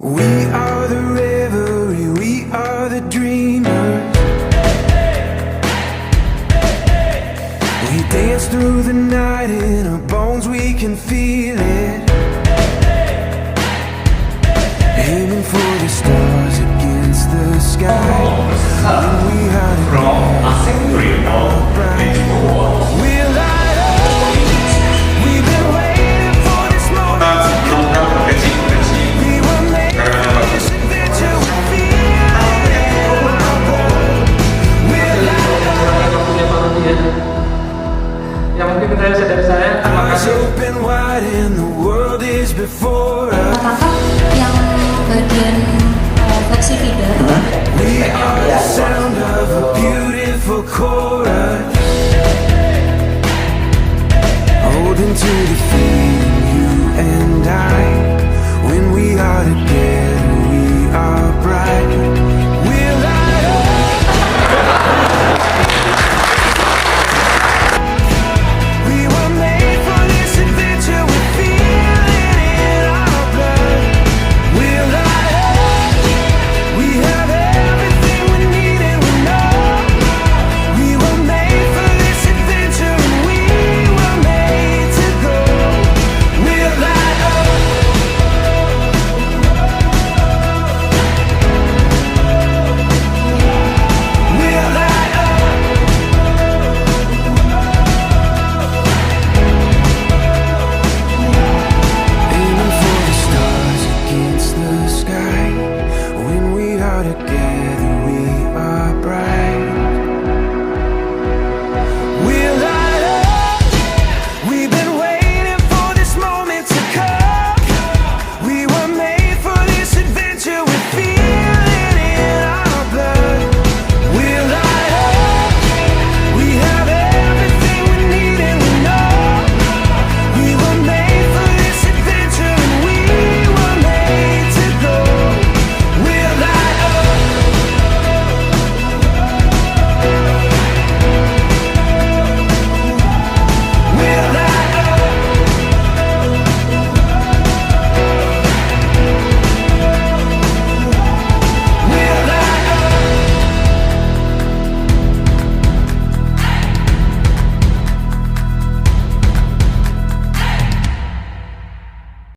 We are the revelry, we are the dreamers. We dance through the night in our bones, we can feel it. Aiming for the stars against the sky. When we are together,